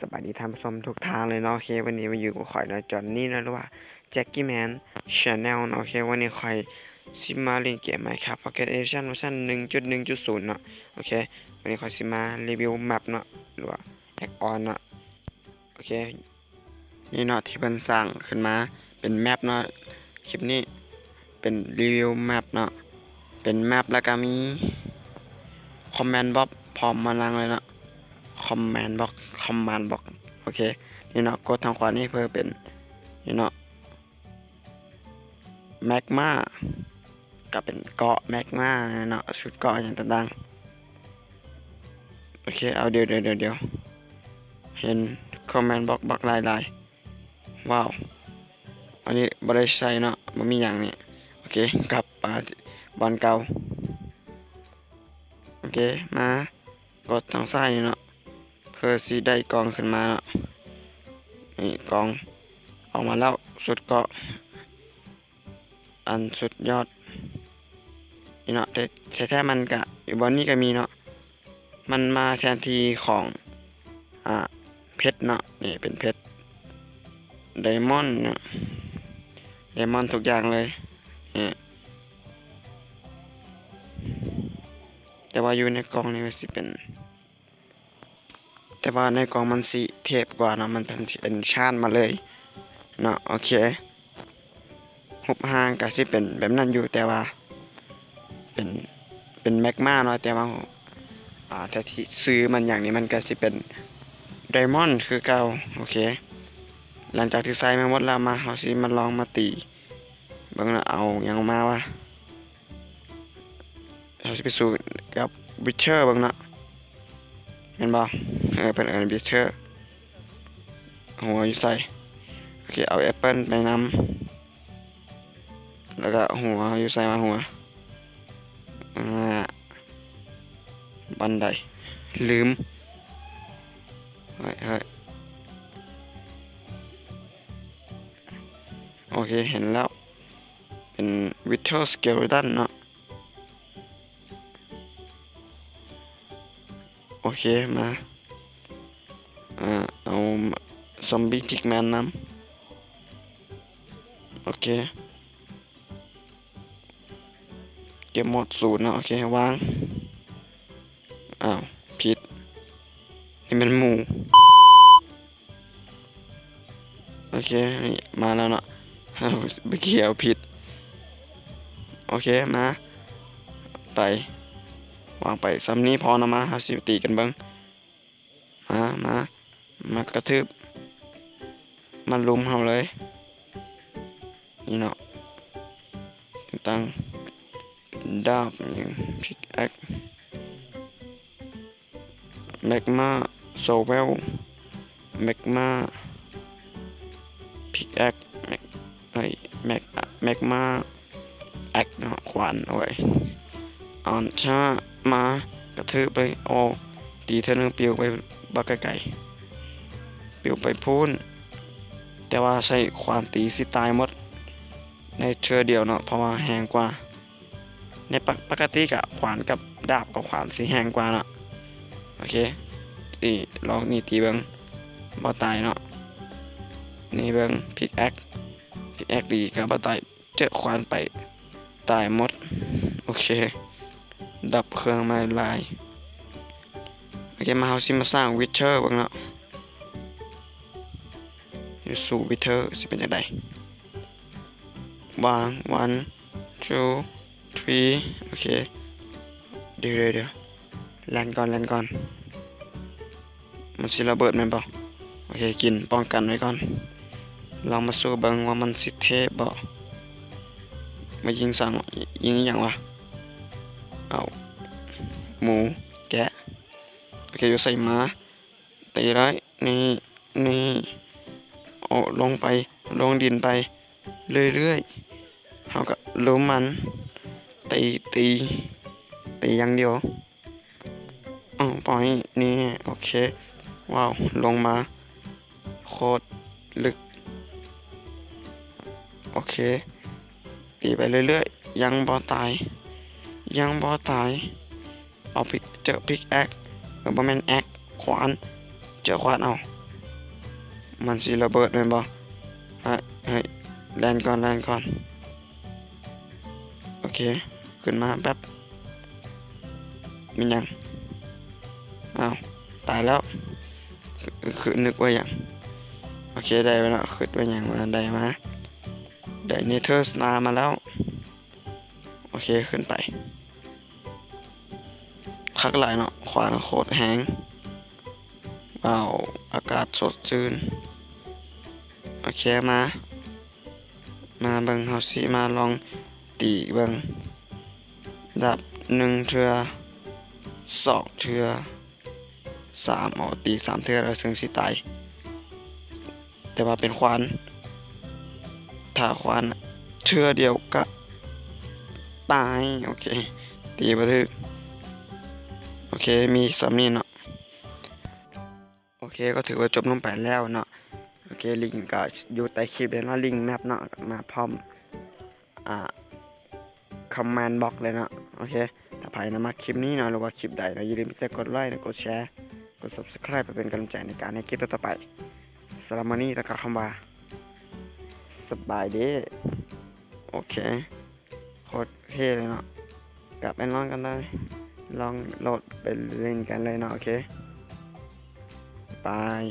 สวัสดีท่านผู้ชมทุกทางเลยเนาะโอเควันนี้มาอยู่กับข่อยเนาะจอนนี่นะหรือว่าแจ็คกี้แมนชาแนลเนาะโอเควันนี้ข่อยซิมาเล่นเกมไหมครับพ็อกเก็ตเอดิชั่นเวอร์ชัน1.1.0เนาะโอเควันนี้ข่อยซิมารีวิวแมปเนาะหรือว่าแอคออนเนาะโอเคนี่เนาะที่เพิ่นสร้างขึ้นมาเป็นแมปเนาะคลิปนี้เป็นรีวิวแมปเนาะเป็นแมปแล้วก็มีคอมเมนต์บ็อกพร้อมมาลังเลยเนาะคอมเมนต์บ็อกโอเคนี่เนาะกดทางขวานี่เพื่อเป็นนี่เนาะแมกมากับเป็นเกาะแมกมาเนาะชุดเกาะอย่างต่างๆโอเคเอาเดี๋ยวเห็นคอมเมนต์บ็อกลายว้าวอันนี้บริษัทเนาะมันมีอย่างนี้โอเคกลับมาบอลเก่าโอเคมากดทางซ้ายนี่เนาะเพื่อสีได้กองขึ้นมาเนาะนี่กองออกมาแล้วสุดเกาะอันสุดยอดนี่เนาะแต่แท้มันกะอยู่บนนี้ก็มีเนาะมันมาแทนที่ของเพชรเนาะนี่เป็นเพชรไดมอนด์เนาะไดมอนด์ทุกอย่างเลยนี่แต่ว่าอยู่ในกล่องนี่มันสิเป็นแต่ว่าในกล่องมันสิเทพกว่าเนาะมันเป็นชาติมาเลยเนาะโอเคหุบห่างก็สิเป็นแบบนั้นอยู่แต่ว่าเป็นแมกมาเนาะแต่ว่าแต่ที่ซื้อมันอย่างนี้มันก็สิเป็นไดมอนด์คือเก่าโอเคหลังจากที่ใส่มาหมดแล้วมาเอาสิมาลองมาตีเบิ่งนะเอาอย่างมาวะเราสิไปสู้กับวิเชอร์เบิ่งนะเห็นบ่เป็นวิเชอร์หัวอยู่ใส่โอเคเอาแอปเปิลไปนำแล้วก็หัวอยู่ใส่มาหัวบันไดลืมเฮ้ยโอเคเห็นแล้วเป็นวิเทอร์สเกลตันเนาะโอเคมาเอาซอมบี้พิกแมนนำโอเคเก็บหมดศูนย์เนาะโอเควางอ้าวผิดนี่มันหมูโอเคนี่มาแล้วเนาะไปเกี่ยวผิดโอเคมาไปวางไปซ้ำนี้พอนะมาหาสิตีกันเบิ้งมากระทืบมันลุมเฮาเลยนี่เนาะตั้งดาบอย่างพิกแอคแมกมาโซเวลแมกมาพิกแอคแมกมาแอคเนาะขวานเอาไว้อ่อนช้ามากระทืบเลยโอ้ดีเท่านึงปิวไปบักไก่ปิวไปพูนแต่ว่าใช้ขวานตีสิตายหมดในเทือเดียวเนาะเพราะว่าแห้งกว่าในปกติกับขวานกับดาบกับขวานสิแห้งกว่าเนาะโอเคตีลองนี่ตีเบิ้งบ่ตายเนาะนี่เบิ้งพิกแอคดีกับบ่ตายเจอขวานไปตายหมดโอเคดับเครื่องมาลายโอเคมาเฮาสิมาสร้างวิเทอร์บ้างเนาะสู่วิเทอร์สิเป็นยังไงวาง1 2 3โอเคเดี๋ยวแลนก่อนมันสิระเบิดมันบ่โอเคกินป้องกันไว้ก่อนลองมาสู้เบิ่งว่ามันสิเทพบ่มายิงสั่งยิงอย่างวะเอาหมูแกะโอเคอยู่ใส่ม้าตีร้อยนี่โอ้ลงดินไปเรื่อยๆเขาก็ล้มมันตีอย่างเดียวปล่อยนี่โอเคว้าวลงมาโคตรลึกโอเคตีไปเรื่อยๆยังบ่ตายเอาเจอพิกแอคบ่แม่นแอคขวานเจอขวานเอา มันสิระเบิดแม่นบ่ให้แลนก่อนโอเคขึ้นมาแป๊บมีหยังอ้าวตายแล้วคือนึกว่าหยังโอเคได้ไปแล้วคิดว่าหยังมาได้มาได้เนเธอร์สตาร์มาแล้วโอเคขึ้นไปคักหลายเนาะขวานโคตรแห้งว้าวอากาศสดชื่นโอเคมาเบิ่งเฮาสิมาลองตีเบิ่งดับ1เทื่อ2เทื่อ3เอาตี3เทื่อแล้วถึงสิตายแต่ว่าเป็นขวานถ้าขวานเทื่อเดียวก็ตายโอเคตีบ่ถึกโอเคมีสำนี้เนาะโอเคก็ถือว่าจบลงไปแล้วเนาะโอเคลิงก์ก็อยู่ใต้คลิปเลยเนาะลิงก์แมปเนาะมาพร้อมคอมเมนต์บล็อกเลยเนาะโอเคถ้าใครนะมาคลิปนี้เนาะหรือว่าคลิปใดเนาะอย่าลืมกดไลค์กดแชร์กด Subscribe เพื่อเป็นกำลังใจในการให้คลิปต่อไปสำหรับวันนี้แล้วก็คำว่าสบายดีโอเคโคตรเท่เลยเนาะกลับไปลองกันเลยลองโหลดไปเล่นกันเลยเนาะโอเคบาย